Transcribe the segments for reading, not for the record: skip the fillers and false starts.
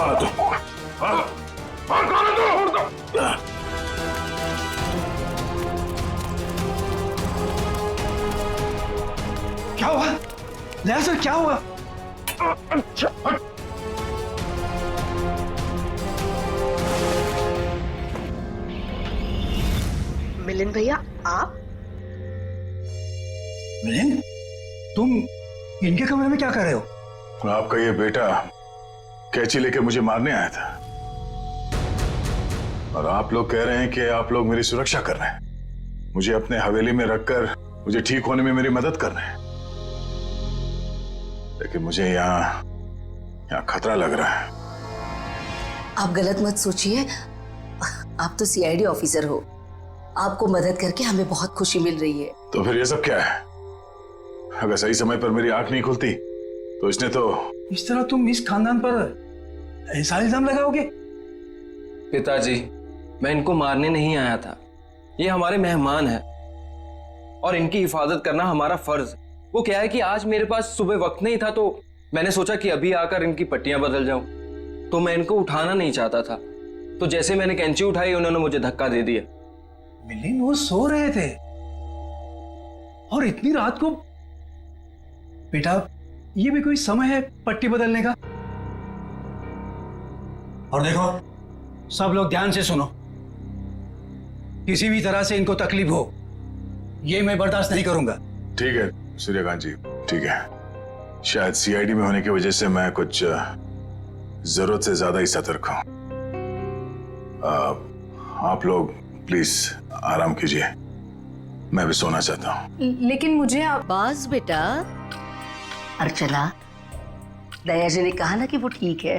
कौन है तू? कौन है तू? क्या हुआ नया सर, क्या हुआ? मिलिंद भैया, आप? मिलिंद, तुम इनके कमरे में क्या कर रहे हो? आपका ये बेटा कैंची लेके मुझे मारने आया था और आप लोग कह रहे हैं कि आप लोग मेरी सुरक्षा कर रहे हैं, मुझे अपने हवेली में रखकर मुझे ठीक होने में मेरी मदद कर रहे हैं। लेकिन मुझे यहाँ खतरा लग रहा है। आप गलत मत सोचिए, आप तो सीआईडी ऑफिसर हो, आपको मदद करके हमें बहुत खुशी मिल रही है। तो फिर ये सब क्या है? अगर सही समय पर मेरी आंख नहीं खुलती तो इसने तो... इस तरह तुम इस खानदान पर ऐसा इल्जाम लगाओगे? पिताजी, मैं इनको मारने नहीं आया था, ये हमारे मेहमान हैं और इनकी हिफाजत करना हमारा फर्ज। वो क्या है कि आज मेरे पास सुबह वक्त नहीं था तो मैंने सोचा कि अभी आकर इनकी पट्टियां बदल जाऊं, तो मैं इनको उठाना नहीं चाहता था, तो जैसे मैंने कैंची उठाई उन्होंने मुझे धक्का दे दिया। मिलिंद, वो सो रहे थे और इतनी रात को? बेटा, ये भी कोई समय है पट्टी बदलने का? और देखो, सब लोग ध्यान से सुनो, किसी भी तरह से इनको तकलीफ हो ये मैं बर्दाश्त नहीं करूंगा। ठीक है सूर्यकांत जी, ठीक है। शायद सीआईडी में होने की वजह से मैं कुछ जरूरत से ज्यादा ही सतर्क हूं। आप लोग प्लीज आराम कीजिए, मैं भी सोना चाहता हूं। लेकिन मुझे बस बेटा, अर्चना, दया जी ने कहा ना कि वो ठीक है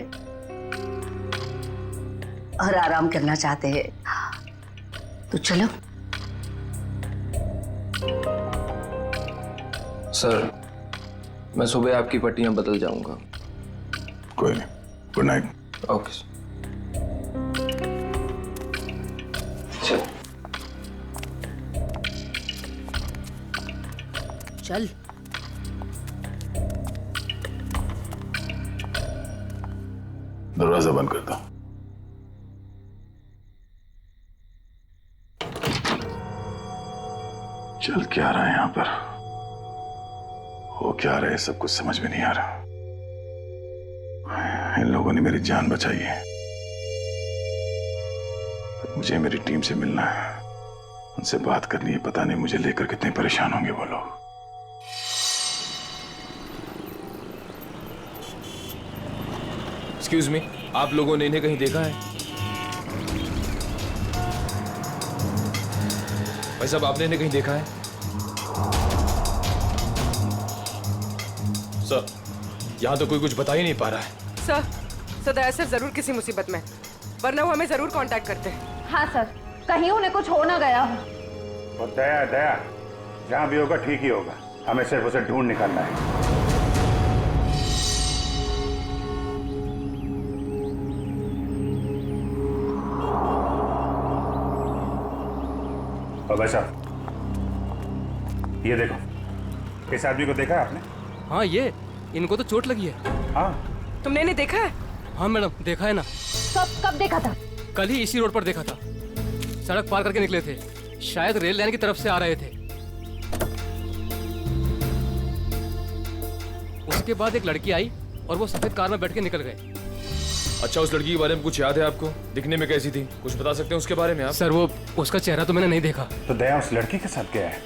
और आराम करना चाहते हैं, तो चलो। सर, मैं सुबह आपकी पट्टियां बदल जाऊंगा। कोई नहीं, गुड नाइट। Okay sir. चल। दरवाजा बंद कर दो। चल क्या रहा है यहाँ पर, हो क्या रहा है, सब कुछ समझ में नहीं आ रहा। इन लोगों ने मेरी जान बचाई है, तो मुझे मेरी टीम से मिलना है, उनसे बात करनी है। पता नहीं मुझे लेकर कितने परेशान होंगे वो लोग। एक्सक्यूज मी, आप लोगों ने इन्हें कहीं देखा है? भाई साहब, आपने इन्हें कहीं देखा है? सर, यहाँ तो कोई कुछ बता ही नहीं पा रहा है। सर, दया सर जरूर किसी मुसीबत में, वरना वो हमें जरूर कांटेक्ट करते हैं। हाँ सर, कहीं उन्हें कुछ हो ना गया हो। और दया जहाँ भी होगा ठीक ही होगा, हमें सिर्फ उसे ढूंढ निकालना है। और भाई साहब, ये देखो, इस आदमी को देखा है आपने? हाँ, ये इनको तो चोट लगी है। हाँ, तुमने इन्हें देखा है? हाँ मैडम, देखा है ना। कब देखा था? कल ही इसी रोड पर देखा था, सड़क पार करके निकले थे, शायद रेल लाइन की तरफ से आ रहे थे। उसके बाद एक लड़की आई और वो सफेद कार में बैठ के निकल गए। अच्छा, उस लड़की के बारे में कुछ याद है आपको? दिखने में कैसी थी, कुछ बता सकते हैं उसके बारे में आप? सर, वो उसका चेहरा तो मैंने नहीं देखा। तो दया उस लड़की के साथ गया है?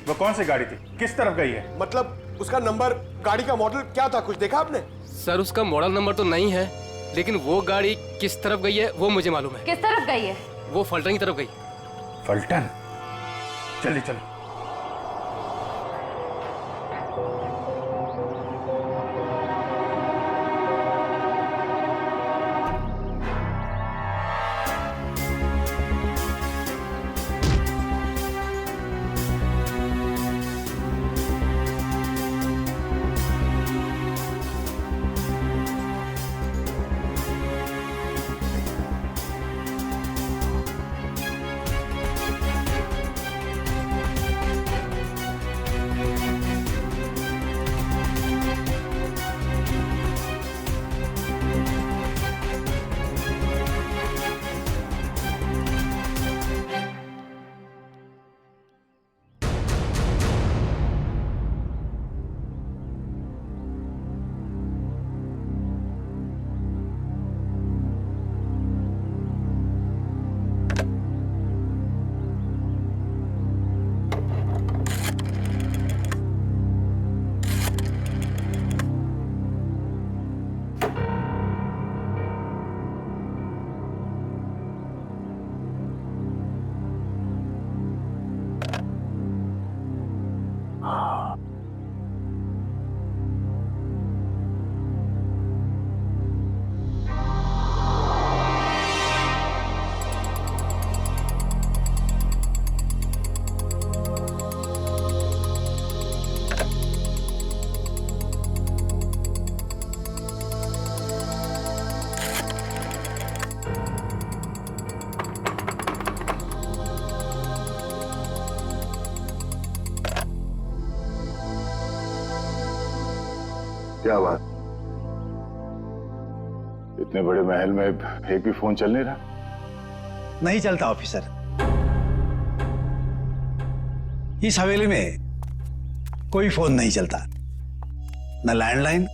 वो कौन सी गाड़ी थी, किस तरफ गई है? मतलब उसका नंबर, गाड़ी का मॉडल क्या था, कुछ देखा आपने? सर, उसका मॉडल नंबर तो नहीं है, लेकिन वो गाड़ी किस तरफ गई है वो मुझे मालूम है। किस तरफ गई है? वो फलटन की तरफ गई। फलटन? चलिए चलो। क्या बात, इतने बड़े महल में एक भी फोन चल नहीं रहा? नहीं चलता ऑफिसर। इस हवेली में कोई फोन नहीं चलता, ना लैंडलाइन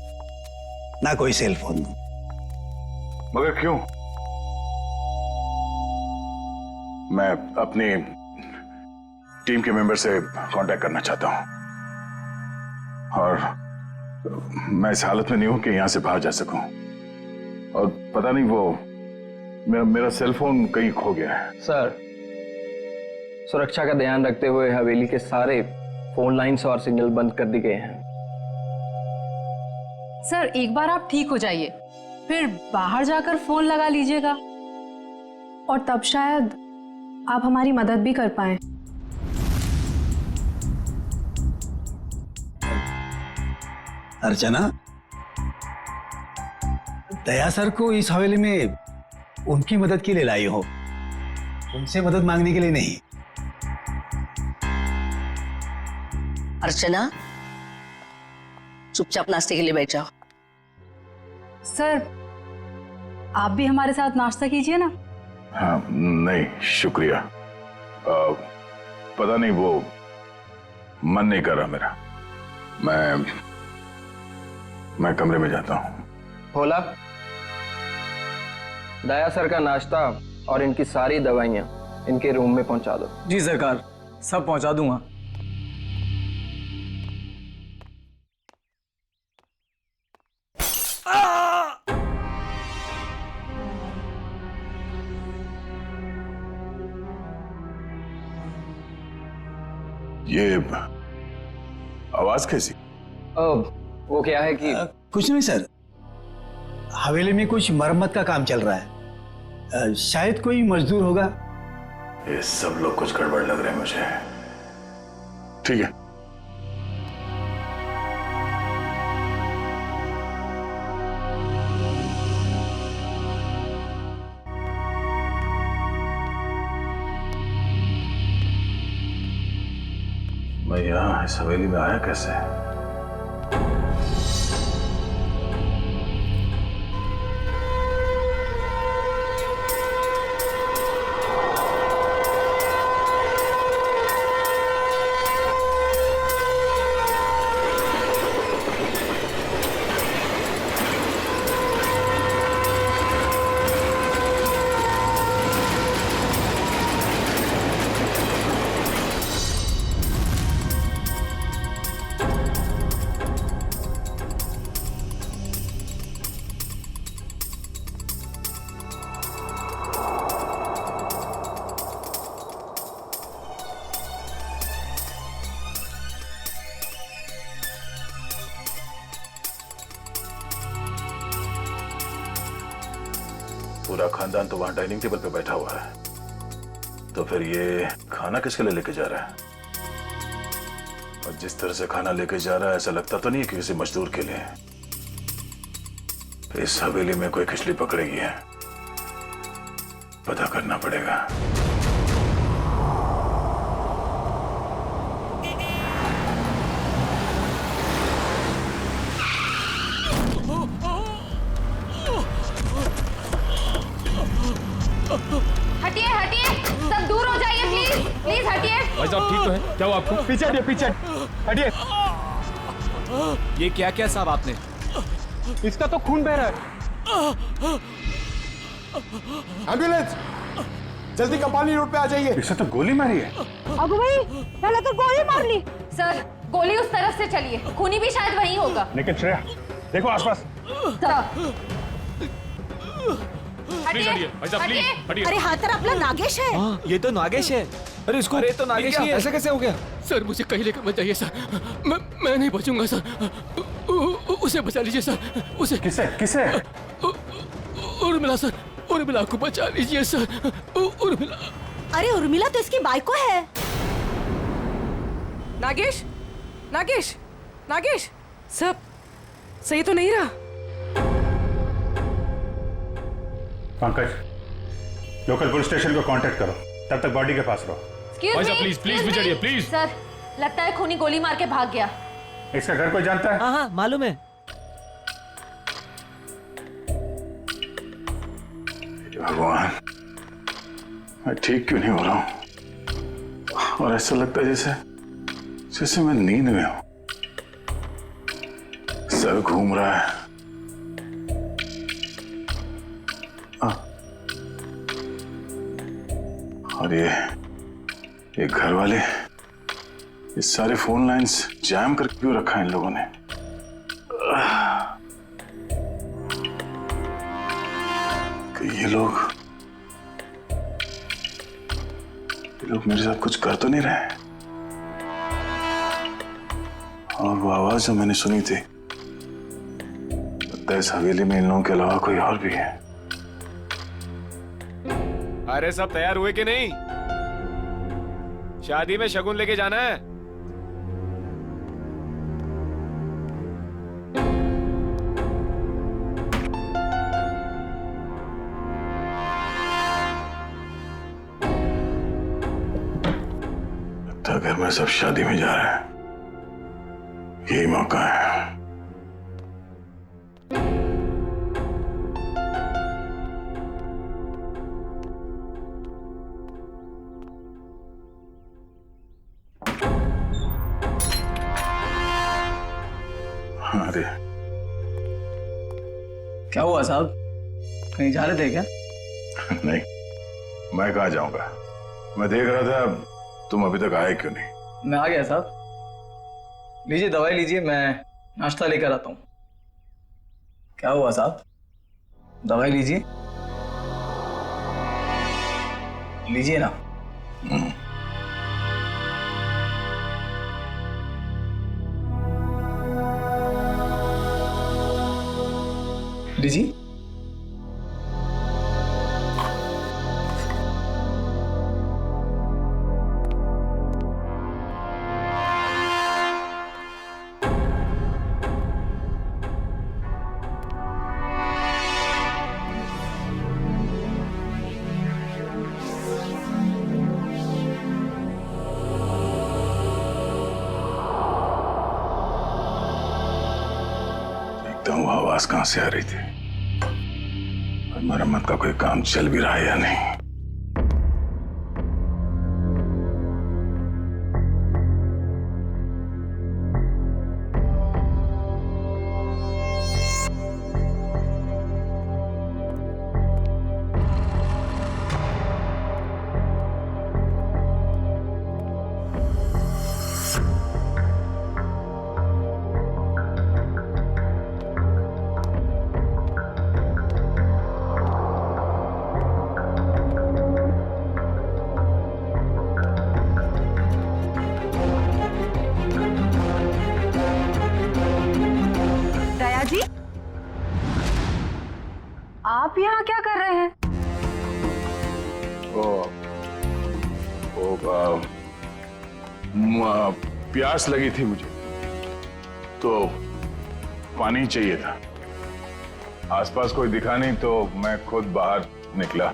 ना कोई सेल फोन। मगर क्यों? मैं अपनी टीम के मेंबर से कांटेक्ट करना चाहता हूं और मैं इस हालत में नहीं हूं कि यहां से बाहर जा सकूं। और पता नहीं वो मेरा सेल फोन कहीं खो गया है। सर, सुरक्षा का ध्यान रखते हुए हवेली के सारे फोन लाइन्स और सिग्नल बंद कर दिए गए हैं। सर एक बार आप ठीक हो जाइए, फिर बाहर जाकर फोन लगा लीजिएगा और तब शायद आप हमारी मदद भी कर पाए। अर्चना, दया सर को इस हवेली में उनकी मदद के लिए लाई हो, उनसे मदद मांगने के लिए नहीं। अर्चना, चुपचाप नाश्ते के लिए बैठ जाओ। सर आप भी हमारे साथ नाश्ता कीजिए ना। हाँ, नहीं शुक्रिया। पता नहीं वो मन नहीं कर रहा मेरा। मैं कमरे में जाता हूँ। भोला, दया सर का नाश्ता और इनकी सारी दवाइयाँ इनके रूम में पहुंचा दो। जी सरकार, सब पहुंचा दूंगा। ये आवाज कैसी? वो क्या है कि कुछ नहीं सर, हवेली में कुछ मरम्मत का काम चल रहा है, शायद कोई मजदूर होगा। ये सब लोग कुछ गड़बड़ लग रहे हैं मुझे। ठीक है, मैं यहाँ इस हवेली में आया कैसे? पूरा खानदान तो वहां डाइनिंग टेबल पे बैठा हुआ है, तो फिर ये खाना किसके लिए लेके जा रहा है? और जिस तरह से खाना लेके जा रहा है ऐसा लगता तो नहीं है कि किसी मजदूर के लिए। इस हवेली में कोई खिचड़ी पकड़ेगी है, पता करना पड़ेगा। हटिए हटिए, सब दूर हो जाइए प्लीज, प्लीज हटिए। भाई साहब ठीक तो है? क्या हुआ आपको? पीछे हटिए, पीछे हटिए। ये क्या क्या साहब आपने? इसका तो खून बह रहा है। एम्बुलेंस, जल्दी कंपानी रोड पे आ जाइए। इसे तो गोली मारी है। अबू भाई, पहले तो गोली मार ली। सर गोली उस तरफ से चली है, खूनी भी शायद वहीं होगा। लेकिन श्रेया देखो आसपास। प्लीज हटिए भाई साहब, प्लीज हटिए। अरे हाथ तरफ नागेश है। ये तो नागेश है। अरे इसको, अरे तो नागेश ही है। ऐसा कैसे हो गया? सर मुझे कहीं लेकर मत जाइए सर, मैं नहीं बचूंगा सर। उसे बचा लीजिए सर, उसे। किसे किसे? उर्मिला सर, उर्मिला को बचा लीजिए सर, उर्मिला। अरे उर्मिला तो इसकी बाइको है। नागेश, नागेश, नागेश, सब सही तो नहीं रहा? पंकज, लोकल पुलिस स्टेशन को कांटेक्ट करो, तब तक बॉडी के पास रहो। भाई साहब प्लीज प्लीज भी चढ़िए प्लीज। सर लगता है खूनी गोली मार के भाग गया। इसका घर कोई जानता है? हाँ हाँ मालूम है। भगवान, मैं ठीक क्यों नहीं हो रहा हूं? और ऐसा लगता है जैसे मैं नींद में हूं। सर घूम रहा है। और ये घर वाले, ये सारे फोन लाइंस जैम कर क्यों रखा है इन लोगों ने? कि ये लोग मेरे साथ कुछ कर तो नहीं रहे? और वो आवाज जो मैंने सुनी थी, लगता है इस हवेली में इन लोगों के अलावा कोई और भी है। अरे सब तैयार हुए कि नहीं? शादी में शगुन लेके जाना है। लगता है घर में सब शादी में जा रहे हैं। यही मौका है। अरे क्या हुआ साहब, कहीं जा रहे थे क्या? नहीं, मैं कहाँ जाऊंगा। मैं देख रहा था तुम अभी तक आए क्यों नहीं। मैं आ गया साहब। लीजिए दवाई लीजिए, मैं नाश्ता लेकर आता हूँ। क्या हुआ साहब, दवाई लीजिए, लीजिए ना। लीजिए। वो आवाज कहां से आ रही थी और मरम्मत का कोई काम चल भी रहा है या नहीं। आप यहाँ क्या कर रहे हैं? प्यास लगी थी मुझे तो पानी चाहिए था। आसपास कोई दिखा नहीं तो मैं खुद बाहर निकला।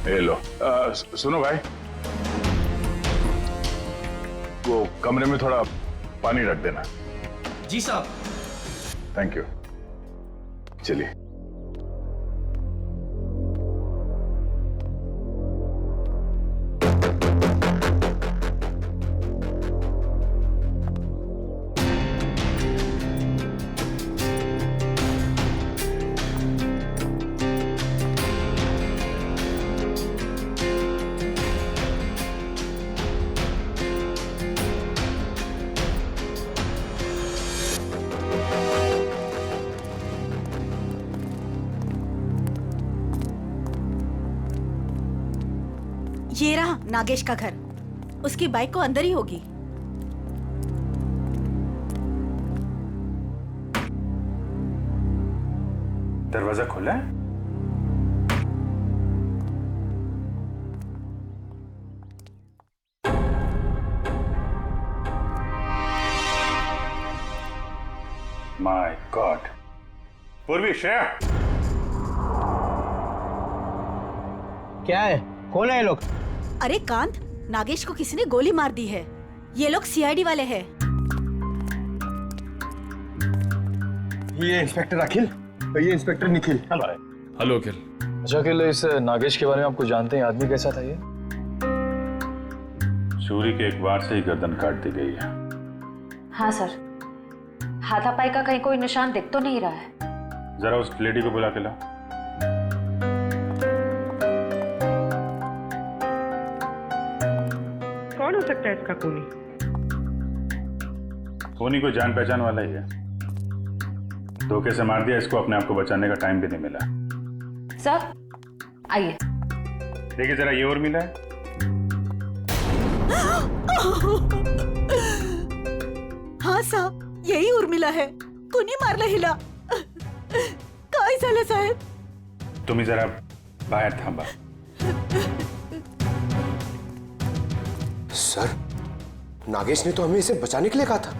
ये लो। सुनो भाई, वो कमरे में थोड़ा पानी रख देना। जी साहब। Thank you. चलिए। ये रहा नागेश का घर। उसकी बाइक को अंदर ही होगी। दरवाजा खुला है? My God. पूर्वी, श्रेया। क्या है, कौन है ये लोग? अरे कांत, नागेश को किसी ने गोली मार दी है। ये लोग सीआईडी वाले हैं। ये इंस्पेक्टर अखिल, ये इंस्पेक्टर निखिल। हेलो अखिल। अच्छा अखिल, इस नागेश के बारे में आपको जानते हैं, आदमी कैसा था ये? चोरी के एक बार से ही गर्दन काट दी गई है। हाँ सर, हाथापाई का कहीं कोई निशान दिख तो नहीं रहा है। जरा उस लेडी को बुला के लाओ। कौन हो सकता है इसका खूनी? खूनी कोई जान पहचान वाला ही है। धोखे से मार दिया इसको, अपने आप को बचाने का टाइम भी नहीं मिला। सर आइए देखिए जरा, ये और मिला है। हाँ साहब, यही उर्मिला है, कुणी मारला हिला. काय झालं साहेब? तुम्ही जरा बाहेर थांबा. सर, नागेश ने तो हमें इसे बचाने के लिए कहा था,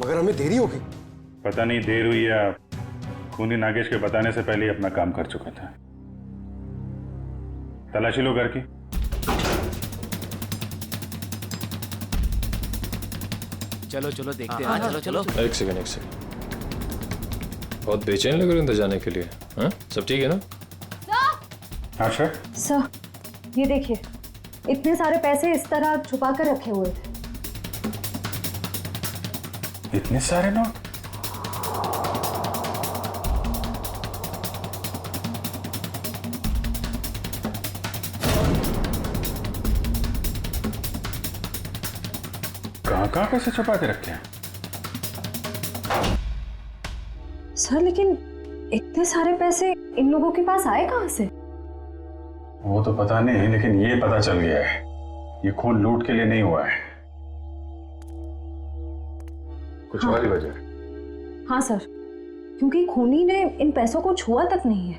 मगर हमें देरी हो गई. पता नहीं देर हुई या खूनी नागेश के बताने से पहले ही अपना काम कर चुका था. तलाशी लो घर की. चलो चलो देखते हैं. चलो चलो. एक सेकंड. बहुत बेचैन लग रहे हैं अंदर जाने के लिए. हाँ, सब ठीक है ना? हाँ सर. सर ये देखिए, इतने सारे पैसे इस तरह छुपा कर रखे हुए थे. इतने सारे नोट? कहाँ पैसे छुपा के रखे हैं? सर लेकिन इतने सारे पैसे इन लोगों के पास आए कहाँ से? वो तो पता नहीं, लेकिन ये पता चल गया है, ये खून लूट के लिए नहीं हुआ है. कुछ और ही वजह? हाँ सर, क्योंकि खूनी ने इन पैसों को छुआ तक नहीं है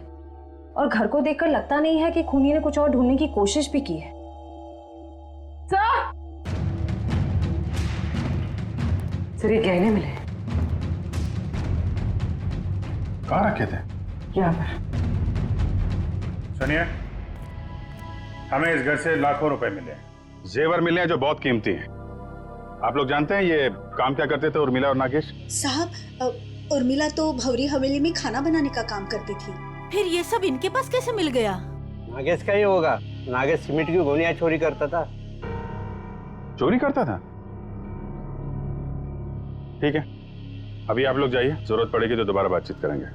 और घर को देखकर लगता नहीं है कि खूनी ने कुछ और ढूंढने की कोशिश भी की है. सर ये गहने मिले. कहाँ रखे थे? यहाँ पर. सुनिए, हमें इस घर से लाखों रुपए मिले, जेवर मिले हैं जो बहुत कीमती हैं. आप लोग जानते हैं ये काम क्या करते थे उर्मिला और नागेश? साहब, उर्मिला तो भवरी हवेली में खाना बनाने का काम करती थी. फिर ये सब इनके पास कैसे मिल गया? नागेश का ही होगा. नागेश सीमेंट की गोनियां चोरी करता था. चोरी करता था? ठीक है, अभी आप लोग जाइए, जरूरत पड़ेगी तो दोबारा बातचीत करेंगे.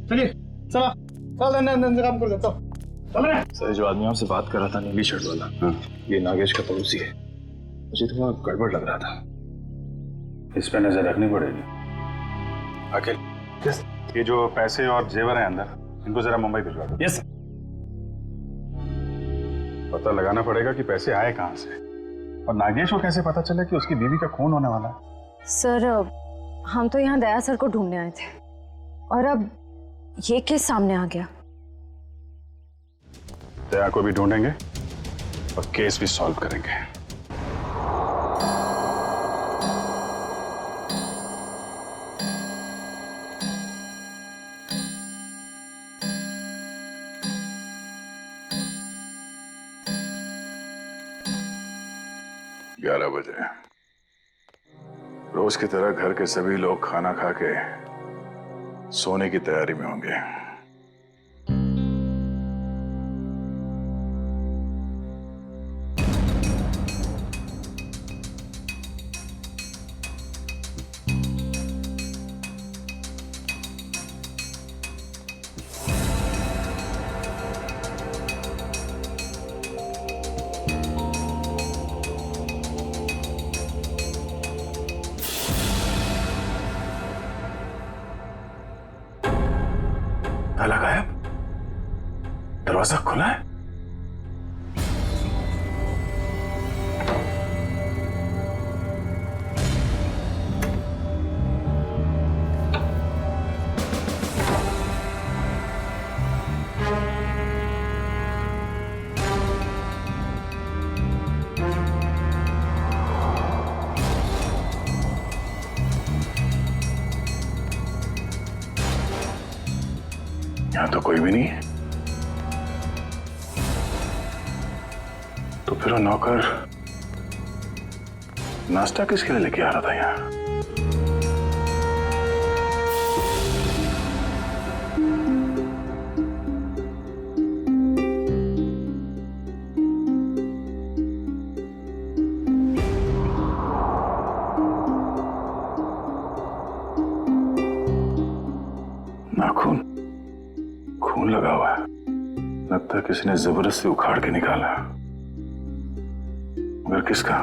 चलिए, चला चल काम कर देता हूँ. चल रहे. सर जो आदमी आपसे बात कर रहा था नीली शर्ट वाला, ये नागेश का पड़ोसी है. मुझे थोड़ा गड़बड़ लग रहा था. इस पे नजर रखनी पड़ेगी. अखिल, ये जो पैसे और जेवर है अंदर, इनको जरा मुंबई भिजवा दो. यस. पता लगाना पड़ेगा कि पैसे आए कहाँ से, और नागेश को कैसे पता चले कि उसकी बीवी का खून होने वाला है. सर हम तो यहाँ दया सर को ढूंढने आए थे और अब ये केस सामने आ गया. दया को भी ढूंढेंगे और केस भी सॉल्व करेंगे. ग्यारह बजे रोज की तरह घर के सभी लोग खाना खा के सोने की तैयारी में होंगे. ताला गायब, दरवाजा खुला है. यहां तो कोई भी नहीं है. तो फिर वो नौकर नाश्ता किसके लिए लेके आ रहा था यहाँ? लगा हुआ है, लगता है किसी ने जबरदस्ती उखाड़ के निकाला, मगर किसका?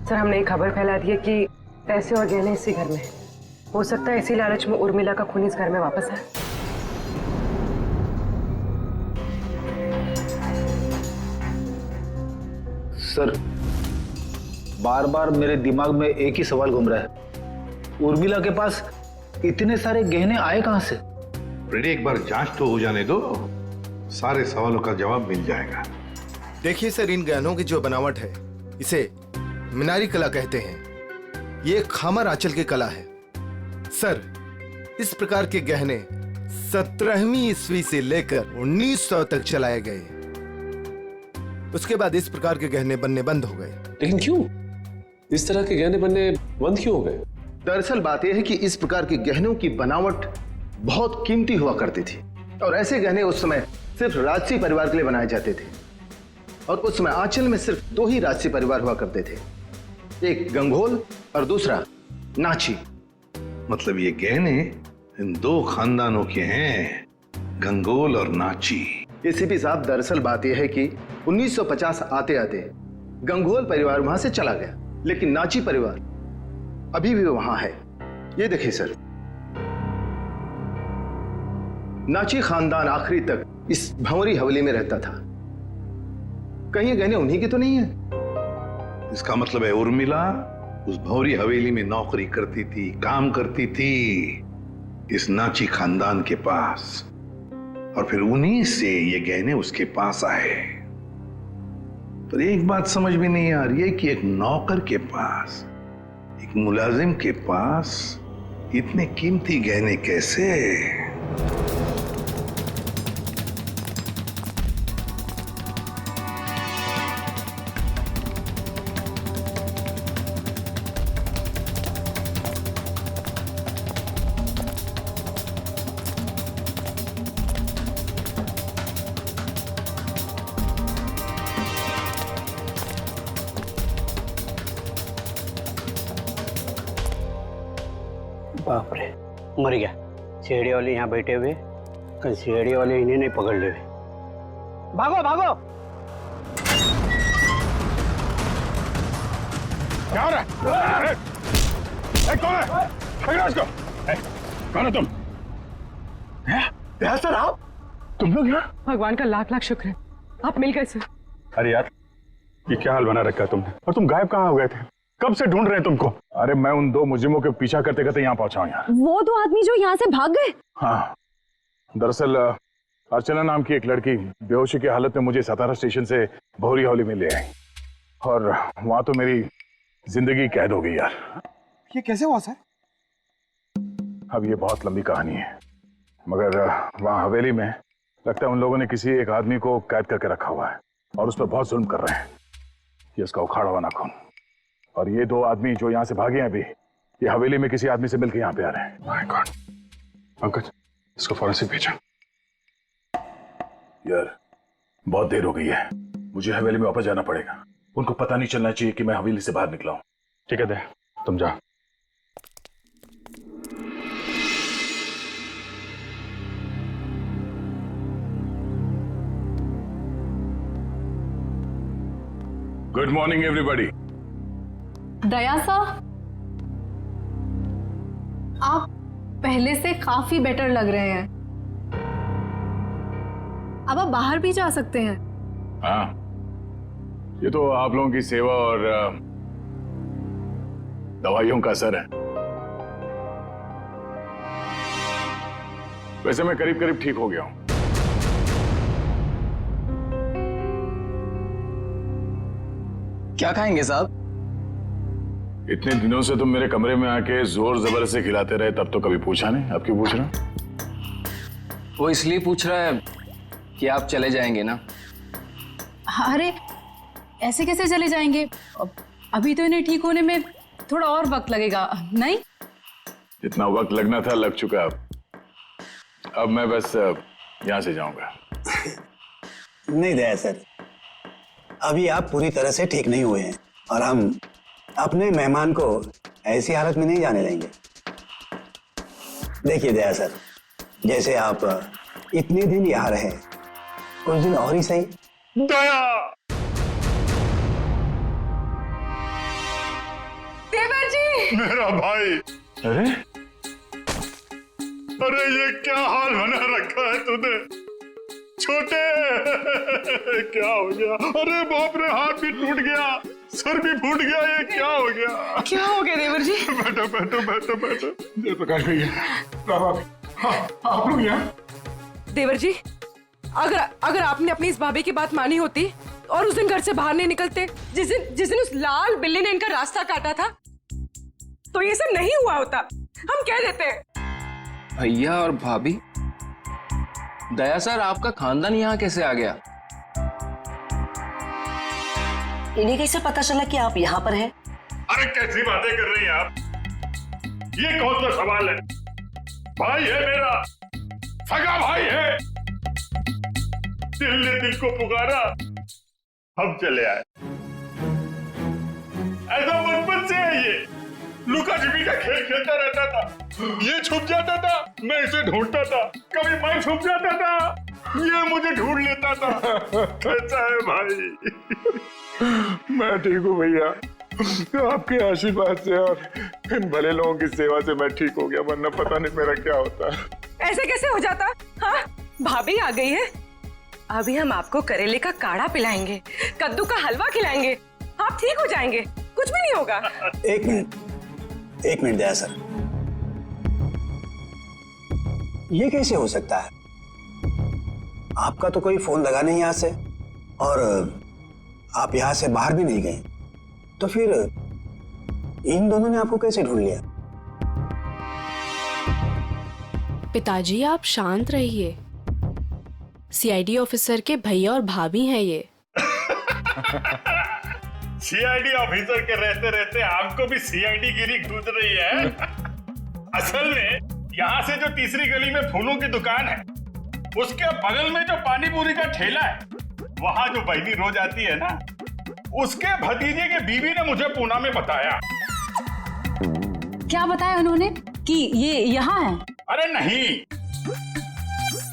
सर, हमने एक खबर फैला दी है कि पैसे और गहने इसी घर में हैं। हो सकता है इसी लालच में उर्मिला का खून इस घर में वापस आए। सर, बार बार मेरे दिमाग में एक ही सवाल घूम रहा है, उर्मिला के पास इतने सारे गहने आए कहां से? एक बार जांच तो हो जाने दो, सारे सवालों का जवाब मिल जाएगा। देखिए सर, इन गहनों की जो बनावट है इसे मीनारी कला कहते हैं। ये खामर आंचल की कला है। सर, इस प्रकार के गहने 17वीं ईस्वी से लेकर 1900 तक चलाए गए। उसके बाद इस प्रकार के गहने बनने बंद हो गए। लेकिन क्यों? इस तरह के गहने बनने बंद क्यों हो गए? दरअसल बात यह है कि इस प्रकार के गहनों की बनावट बहुत कीमती हुआ करती थी और ऐसे गहने उस समय सिर्फ राजसी परिवार के लिए बनाए जाते थे। और उस समय आंचल में सिर्फ 2 ही राजसी परिवार हुआ करते थे, एक गंगोल और दूसरा नाची। मतलब ये गहने इन 2 खानदानों के हैं, गंगोल और नाची। एसीपी साहब, दरअसल बात यह है कि 1950 आते आते गंगोल परिवार वहां से चला गया, लेकिन नाची परिवार अभी भी वहां है। ये देखिए सर, नाची खानदान आखिरी तक इस भंवरी हवेली में रहता था। कहीं ये गहने उन्हीं के तो नहीं है? इसका मतलब है उर्मिला उस भंवरी हवेली में नौकरी करती थी, काम करती थी इस नाची खानदान के पास, और फिर उन्हीं से ये गहने उसके पास आए। पर एक बात समझ में नहीं आ रही है कि एक नौकर के पास, एक मुलाजिम के पास इतने कीमती गहने कैसे? बाप रे, मर गया। सीढ़ी वाले यहाँ बैठे हुए, कहीं सीढ़ी वाले इन्हें नहीं पकड़ ले। भागो भागो! क्या हो रहा है? कौन है? पकड़ो इसको! कौन है तुम? सर, आप? तुम लोग यहाँ? भगवान का लाख लाख शुक्र है, आप मिल गए सर। अरे यार, ये क्या हाल बना रखा तुमने? और तुम गायब कहाँ हो गए थे? कब से ढूंढ रहे हैं तुमको? अरे मैं उन 2 मुजरिमों के पीछा करते करते यहाँ पहुंचा हूँ यार। वो 2 आदमी जो यहाँ से भाग गए? हाँ, दरअसल अर्चना नाम की एक लड़की बेहोशी की हालत में मुझे सतारा स्टेशन से भंवरी हवेली में ले आई, और वहां तो मेरी जिंदगी कैद हो गई यार। ये कैसे हुआ सर? अब ये बहुत लंबी कहानी है, मगर वहां हवेली में लगता है उन लोगों ने किसी एक आदमी को कैद करके रखा हुआ है और उस पर बहुत जुल्म कर रहे हैं। ये उसका उखाड़ा हुआ नाखून, और ये 2 आदमी जो यहाँ से भागे हैं अभी, ये हवेली में किसी आदमी से मिलकर यहाँ पे आ रहे हैं। My God! पंकज, इसको फॉरेंसिक भेजा। यार, बहुत देर हो गई है, मुझे हवेली में वापस जाना पड़ेगा। उनको पता नहीं चलना चाहिए कि मैं हवेली से बाहर निकला हूँ। ठीक है, दे तुम जा। Good morning everybody. दया साहब, आप पहले से काफी बेटर लग रहे हैं। अब आप बाहर भी जा सकते हैं। हाँ, ये तो आप लोगों की सेवा और दवाइयों का असर है। वैसे मैं करीब करीब ठीक हो गया हूं। क्या खाएंगे साहब? इतने दिनों से तुम मेरे कमरे में आके जोर जबर से खिलाते रहे, तब तो कभी पूछा नहीं, अब क्यों पूछ रहे हो? वो इसलिए पूछ रहा है कि आप चले जाएंगे ना। अरे ऐसे कैसे चले जाएंगे? अभी तो इन्हें ठीक होने में थोड़ा और वक्त लगेगा, नहीं? जितना वक्त लगना था लग चुका। अब मैं बस यहां से जाऊंगा। नहीं दया सर, अभी आप पूरी तरह से ठीक नहीं हुए हैं और हम अपने मेहमान को ऐसी हालत में नहीं जाने देंगे। देखिए दया सर, जैसे आप इतने दिन यहाँ रहे, कुछ दिन और ही सही। दया! देवर जी! मेरा भाई! अरे अरे ये क्या हाल बना रखा है तूने? छोटे! क्या हो गया? अरे बाप रे, हाथ भी टूट गया, सर भी फूट गया, ये क्या हो गया? क्या हो गया देवर जी? बैठो बैठो बैठो बैठो। जयप्रकाश भैया, हाँ, आप लोग यहाँ? देवर जी, अगर आपने अपनी इस भाभी की बात मानी होती और उस दिन घर से बाहर नहीं निकलते, जिस दिन उस लाल बिल्ली ने इनका रास्ता काटा था, तो ये सब नहीं हुआ होता। हम कह देते हैं। भैया और भाभी, दया सर आपका खानदान यहाँ कैसे आ गया? इन्हें कैसे पता चला कि आप यहाँ पर हैं? अरे कैसी बातें कर रही हैं आप? ये कौन सा सवाल है? भाई है मेरा, सगा भाई है। दिल ने दिल को पुकारा, हम चले आए। ऐसा बचपन से है ये। लुका छिपी का खेल खेलता रहता था। ये छुप जाता था, मैं इसे ढूंढता था। कभी मैं छुप जाता था, ये मुझे ढूंढ लेता था। कैसा है भाई? मैं ठीक हूँ भैया, आपके आशीर्वाद से और इन भले लोगों की सेवा से मैं ठीक हो गया, वरना पता नहीं मेरा क्या होता। ऐसे कैसे हो जाता? हाँ, भाभी आ गई है। अभी हम आपको करेले का काढ़ा पिलाएंगे, कद्दू का हलवा खिलाएंगे, आप ठीक हो जाएंगे, कुछ भी नहीं होगा। एक मिनट दया सर, ये कैसे हो सकता है? आपका तो कोई फोन लगा नहीं यहाँ से और आप यहाँ से बाहर भी नहीं गए, तो फिर इन दोनों ने आपको कैसे ढूंढ लिया? पिताजी आप शांत रहिए, सीआईडी ऑफिसर के भैया और भाभी हैं ये। सीआईडी ऑफिसर के रहते रहते आपको भी सीआईडी गिरी घूस रही है। असल में यहाँ से जो तीसरी गली में फूलों की दुकान है, उसके बगल में जो पानी पूरी का ठेला है, वहाँ जो बहनी रोज आती है ना, उसके भतीजे के बीवी ने मुझे पूना में बताया। क्या बताया उन्होंने कि ये यहाँ है? अरे नहीं,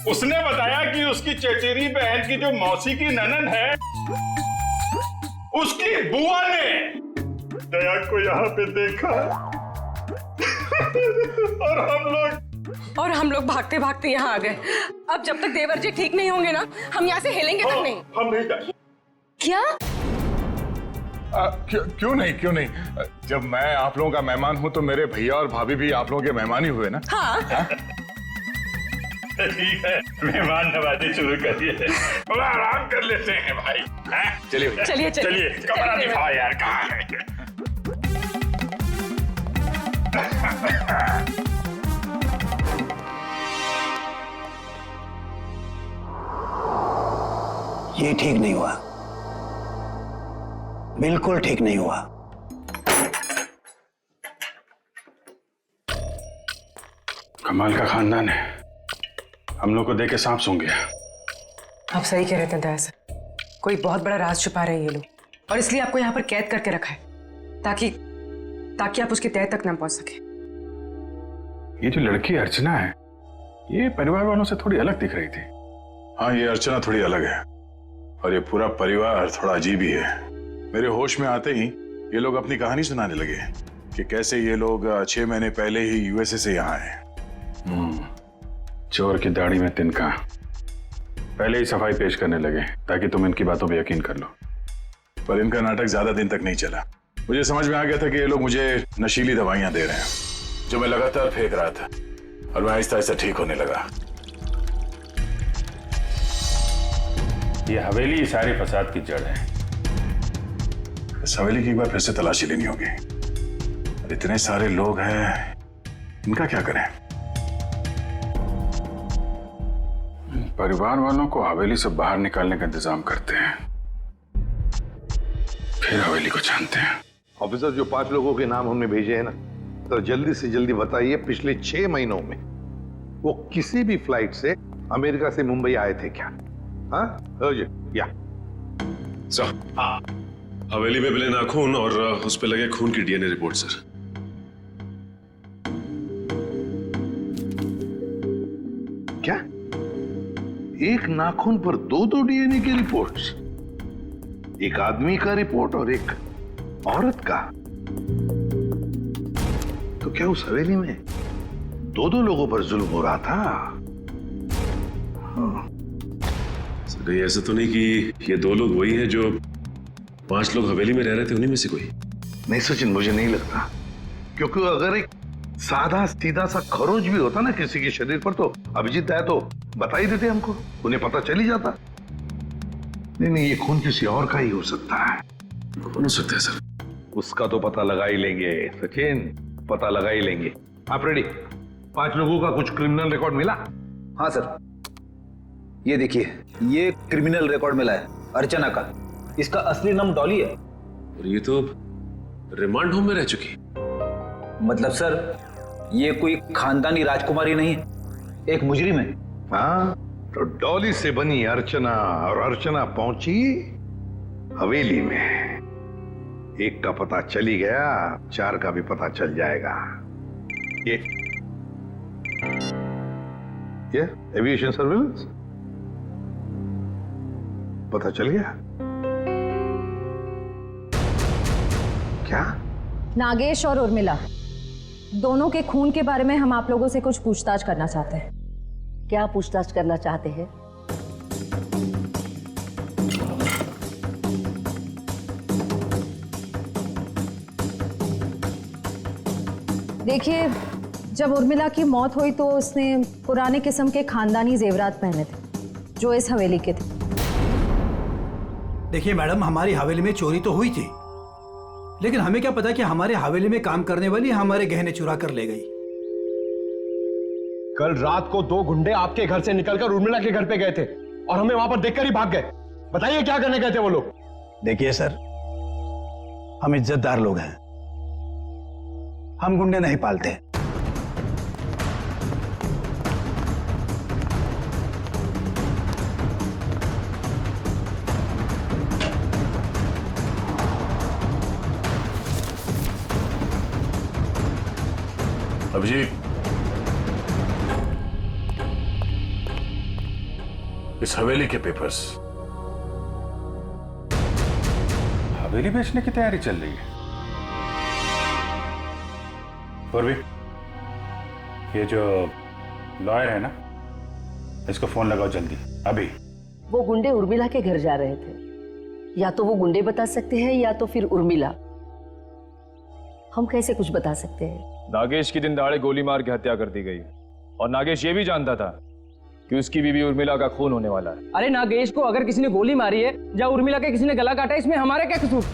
उसने बताया कि उसकी चचेरी बहन की जो मौसी की ननद है, उसकी बुआ ने दया को यहाँ पे देखा। और हम लोग भागते भागते यहाँ आ गए। अब जब तक देवर जी ठीक नहीं होंगे ना, हम यहाँ से हिलेंगे तक नहीं। हम नहीं जाएंगे। क्या? क्यों नहीं? जब मैं आप लोगों का मेहमान हूँ तो मेरे भैया और भाभी भी आप लोगों के मेहमान ही हुए ना। हाँ। ठीक है, मेहमान नवाजी शुरू करिए। थोड़ा आराम कर लेते हैं भाई। चलिए चलिए, कमरा दिखाओ यार, कहाँ है? ये ठीक नहीं हुआ, बिल्कुल ठीक नहीं हुआ। कमाल का खानदान है, हम लोग को देख के सांप सूंघ गया। आप सही कह रहे थे दया सर, कोई बहुत बड़ा राज छुपा रहे हैं ये लोग, और इसलिए आपको यहाँ पर कैद करके रखा है ताकि आप उसकी तह तक न पहुंच सके। ये जो लड़की अर्चना है, ये परिवार वालों से थोड़ी अलग दिख रही थी। हाँ, ये अर्चना थोड़ी अलग है और ये पूरा परिवार थोड़ा अजीब ही है। मेरे होश में आते ही ये लोग अपनी कहानी सुनाने लगे कि कैसे ये लोग 6 महीने पहले ही यूएसए से यहाँ आए। चोर की दाढ़ी में तिनका, पहले ही सफाई पेश करने लगे ताकि तुम इनकी बातों पे यकीन कर लो। पर इनका नाटक ज्यादा दिन तक नहीं चला। मुझे समझ में आ गया था कि ये लोग मुझे नशीली दवाइयां दे रहे हैं जो मैं लगातार फेंक रहा था, और मैं आहिस्ता आहिस्ता ठीक होने लगा। ये हवेली सारे फसाद की जड़ है। इस हवेली की एक बार फिर से तलाशी लेनी होगी। और इतने सारे लोग हैं, इनका क्या करें? परिवार वालों को हवेली से बाहर निकालने का इंतजाम करते हैं, फिर हवेली को छानते हैं। ऑफिसर, जो 5 लोगों के नाम हमने भेजे हैं ना, तो जल्दी से जल्दी बताइए पिछले 6 महीनों में वो किसी भी फ्लाइट से अमेरिका से मुंबई आए थे क्या? हाँ या सर, हवेली में मिले नाखून और उस पे लगे खून की डीएनए रिपोर्ट सर। क्या? एक नाखून पर 2 डीएनए की रिपोर्ट्स? एक आदमी का रिपोर्ट और एक औरत का? तो क्या उस हवेली में 2 लोगों पर जुल्म हो रहा था? सर, ये ऐसा तो नहीं कि ये 2 लोग वही हैं जो 5 लोग हवेली में रह रहे थे, उन्हीं में से कोई? नहीं सचिन, मुझे नहीं लगता, क्योंकि अगर एक सादा सीधा सा खरोच भी होता ना किसी के शरीर पर, तो अभिजीत आया तो बता ही देते हमको, उन्हें पता चल ही जाता। नहीं, ये खून किसी और का ही हो सकता है। कौन हो सकता है सर? उसका तो पता लगा ही लेंगे सचिन, पता लगा ही लेंगे। आप रेडी? 5 लोगों का कुछ क्रिमिनल रिकॉर्ड मिला? हाँ सर, ये देखिए, ये क्रिमिनल रिकॉर्ड मिला है अर्चना का। इसका असली नाम डॉली है। और ये तो रिमांड होम में रह चुकी। मतलब सर, ये कोई खानदानी राजकुमारी नहीं है, एक मुजरिम है। हाँ, तो डॉली से बनी अर्चना, और अर्चना पहुंची हवेली में। एक का पता चल ही गया, 4 का भी पता चल जाएगा। ये एविएशन सर्विलेंस पता चल गया क्या? नागेश और उर्मिला दोनों के खून के बारे में हम आप लोगों से कुछ पूछताछ करना चाहते हैं। क्या पूछताछ करना चाहते हैं? देखिए, जब उर्मिला की मौत हुई तो उसने पुराने किस्म के खानदानी जेवरात पहने थे जो इस हवेली के थे। देखिए मैडम, हमारी हवेली में चोरी तो हुई थी, लेकिन हमें क्या पता कि हमारे हवेली में काम करने वाली हमारे गहने चुरा कर ले गई। कल रात को 2 गुंडे आपके घर से निकलकर उर्मिला के घर पे गए थे और हमें वहां पर देखकर ही भाग गए। बताइए क्या करने गए थे वो लोग? देखिए सर, हम इज्जतदार लोग हैं, हम गुंडे नहीं पालते। अभिजीत, इस हवेली के पेपर्स। हवेली बेचने की तैयारी चल रही है। पूर्वी, ये जो लॉयर है ना, इसको फोन लगाओ जल्दी, अभी। वो गुंडे उर्मिला के घर जा रहे थे। या तो वो गुंडे बता सकते हैं या तो फिर उर्मिला। हम कैसे कुछ बता सकते हैं? नागेश की दिन दहाड़े गोली मार के हत्या कर दी गई, और नागेश ये भी जानता था कि उसकी बीवी उर्मिला का खून होने वाला है। अरे नागेश को अगर किसी ने गोली मारी है या उर्मिला के किसी ने गला काटा, इसमें हमारा क्या कसूर?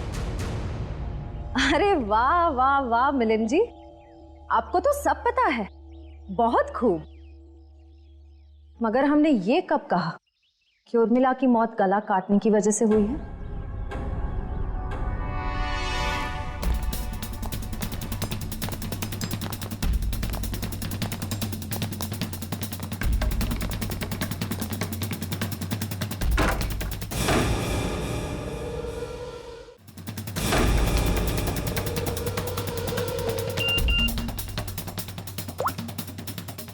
अरे वाह वाह वाह मिलिंद जी, आपको तो सब पता है, बहुत खूब। मगर हमने ये कब कहा कि उर्मिला की मौत गला काटने की वजह से हुई है?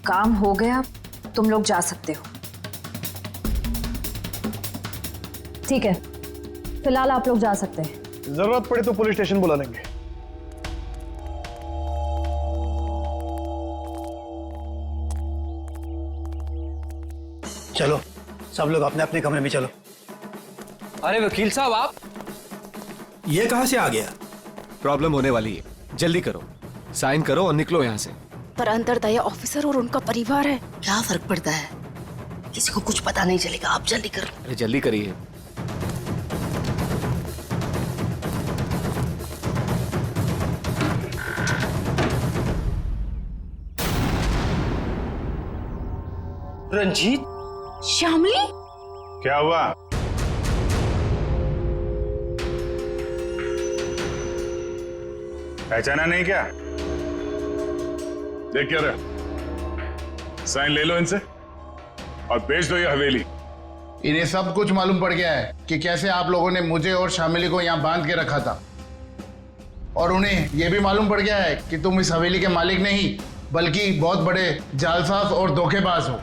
काम हो गया, तुम लोग जा सकते हो। ठीक है, फिलहाल आप लोग जा सकते हैं। जरूरत पड़े तो पुलिस स्टेशन बुला लेंगे। चलो सब लोग अपने अपने कमरे में चलो। अरे वकील साहब, आप ये कहां से आ गया? प्रॉब्लम होने वाली है, जल्दी करो, साइन करो और निकलो यहाँ से। पर अंदर दया ऑफिसर और उनका परिवार है। क्या फर्क पड़ता है, किसी को कुछ पता नहीं चलेगा। आप जल्दी करो। अरे जल्दी करिए। रंजीत, श्यामली, क्या हुआ? पहचाना नहीं क्या? देख क्या रहा, साइन ले लो इनसे और बेच दो ये हवेली। इन्हें सब कुछ मालूम पड़ गया है कि कैसे आप लोगों ने मुझे और शामिली को यहाँ बांध के रखा था, और उन्हें यह भी मालूम पड़ गया है कि तुम इस हवेली के मालिक नहीं बल्कि बहुत बड़े जालसाज और धोखेबाज हो।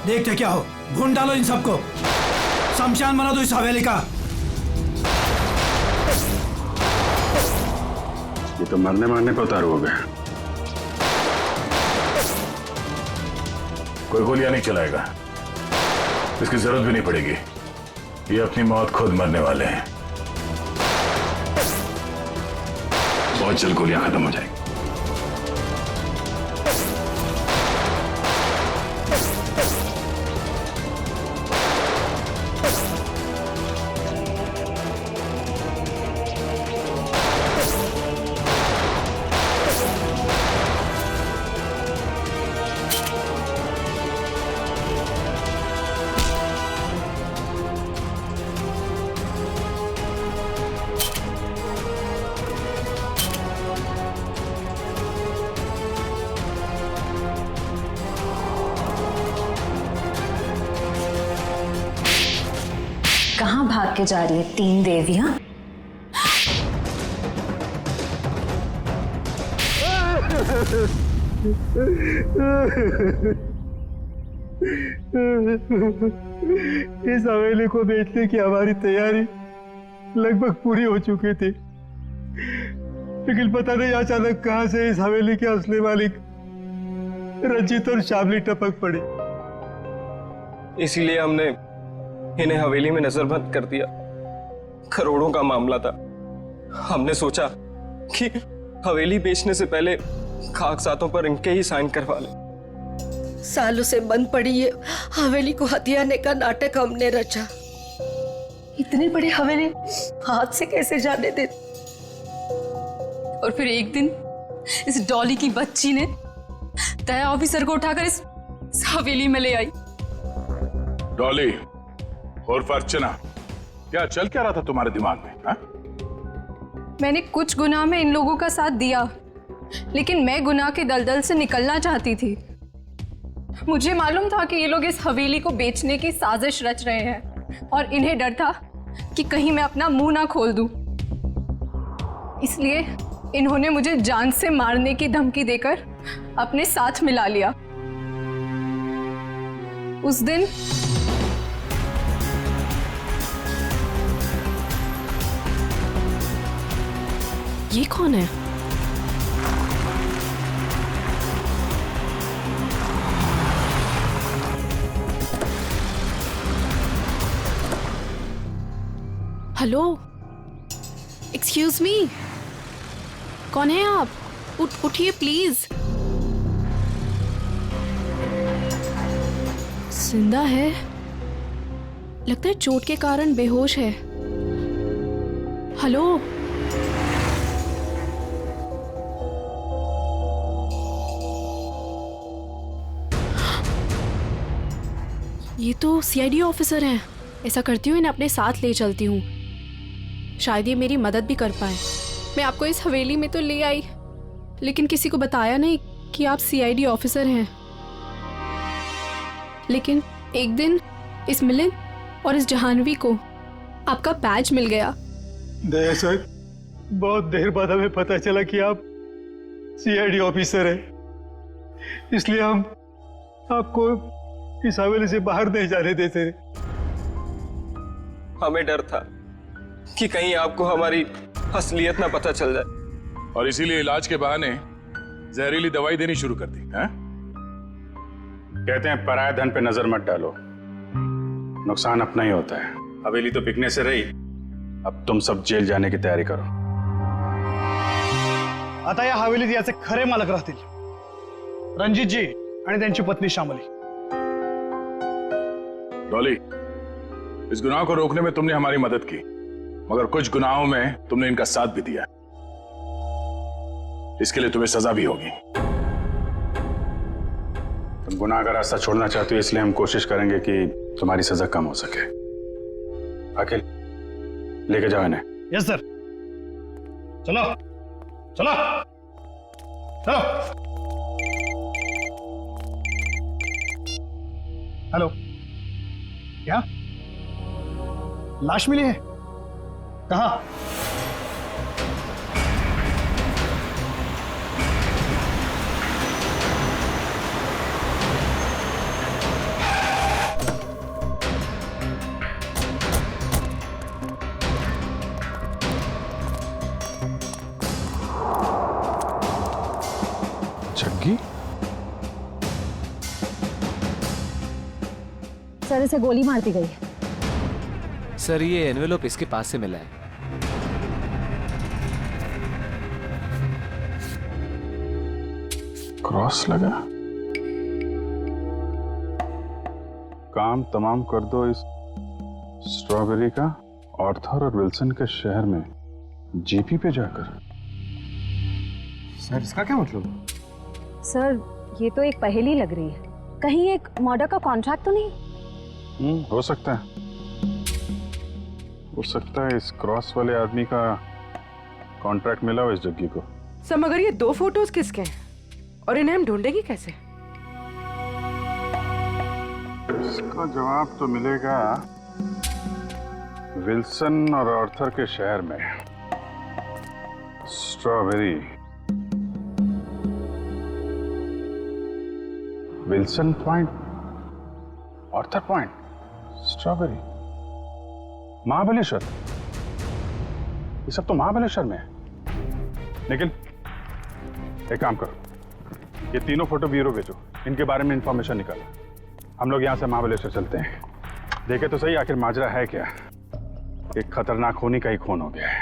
देखते क्या हो, भून डालो इन सबको, शमशान बना दो इस हवेली का। ये तो मरने मारने पर उतारू हो गया। कोई गोलियां नहीं चलाएगा, इसकी जरूरत भी नहीं पड़ेगी। ये अपनी मौत खुद मरने वाले हैं। बहुत जल्द गोलियां खत्म हो जाएगी। कहाँ भाग के जा रही है तीन देवियां? इस हवेली को बेचने की हमारी तैयारी लगभग पूरी हो चुकी थी, लेकिन पता नहीं अचानक कहां से इस हवेली के असली मालिक रंजीत और शामली टपक पड़ी। इसीलिए हमने इन्हें हवेली में नजरबंद कर दिया। करोड़ों का मामला था। हमने सोचा कि हवेली बेचने से पहले कागजातों पर इनके ही साइन करवा ले। सालों से बंद पड़ी ये हवेली को हथियाने का नाटक हमने रचा। इतनी बड़ी हवेली हाथ से कैसे जाने दे। और फिर एक दिन इस डॉली की बच्ची ने दया ऑफिसर को उठाकर इस हवेली में ले आई। डॉली और अर्चना, क्या चल क्या रहा था तुम्हारे दिमाग में? हा? मैंने कुछ गुनाह में इन लोगों का साथ दिया, लेकिन मैं गुनाह के दलदल से निकलना चाहती थी। मुझे मालूम था कि ये लोग इस हवेली को बेचने की साजिश रच रहे हैं और इन्हें डर था कि कहीं मैं अपना मुंह ना खोल दूं। इसलिए इन्होंने मुझे जान से मारने की धमकी देकर अपने साथ मिला लिया। उस दिन ये कौन है? हेलो, एक्सक्यूज मी, कौन है आप? उठिए प्लीज। जिंदा है, लगता है चोट के कारण बेहोश है। हेलो, ये तो सीआईडी ऑफिसर हैं। ऐसा करती हूँ, इन्हें अपने साथ ले चलती हूँ, शायद ये मेरी मदद भी कर पाए। मैं आपको इस हवेली में तो ले आई, लेकिन किसी को बताया नहीं कि आप सीआईडी ऑफिसर हैं। लेकिन एक दिन इस मिलिंद और इस जहानवी को आपका बैज मिल गया। दया सर, बहुत देर बाद हमें पता चला कि आप सीआईडी ऑफिसर हैं, इसलिए हम आपको इस हवेली से बाहर नहीं जाने देते। हमें डर था कि कहीं आपको हमारी असलियत ना पता चल जाए। और इसीलिए इलाज के बहाने जहरीली दवाई देनी शुरू कर दी है? कहते हैं पराये धन पे नजर मत डालो, नुकसान अपना ही होता है। हवेली तो बिकने से रही, अब तुम सब जेल जाने की तयारी करो। आता या हवेलीत याचे खरे मालक राहतील रणजितजी आणि त्यांची पत्नी श्यामली। डॉली, इस गुनाह को रोकने में तुमने हमारी मदद की, मगर कुछ गुनाहों में तुमने इनका साथ भी दिया। इसके लिए तुम्हें सजा भी होगी। तुम गुनाह का रास्ता छोड़ना चाहते हो, इसलिए हम कोशिश करेंगे कि तुम्हारी सजा कम हो सके। अखिल, लेके जाओ इन्हें। Yes sir. चलो चलो चलो। हेलो, क्या लाश मिली है? कहाँ? जग्गी? सर इसे गोली मार दी गई है। सर ये एनवेलप इसके पास से मिला है। क्रॉस लगा। काम तमाम कर दो इस स्ट्रॉबेरी का आर्थर और विल्सन के शहर में जीपी पे जाकर। सर इसका क्या मतलब? सर ये तो एक पहेली लग रही है, कहीं एक मर्डर का कॉन्ट्रैक्ट तो नहीं? हो सकता है, हो सकता है इस क्रॉस वाले आदमी का कॉन्ट्रैक्ट मिला हो इस जग्गी को। सर मगर ये 2 फोटोज किसके हैं और इन्हें हम ढूंढेंगे कैसे? इसका जवाब तो मिलेगा विल्सन और आर्थर के शहर में। Strawberry, Wilson point, Arthur point, strawberry, Mahabaleshwar. ये सब तो महाबलेश्वर में है। निखिल, एक काम करो, ये तीनों फोटो ब्यूरो भेजो, इनके बारे में इंफॉर्मेशन निकालो। हम लोग यहाँ से महाबलेश्वर चलते हैं। देखे तो सही आखिर माजरा है क्या। एक खतरनाक खूनी का ही खून हो गया है।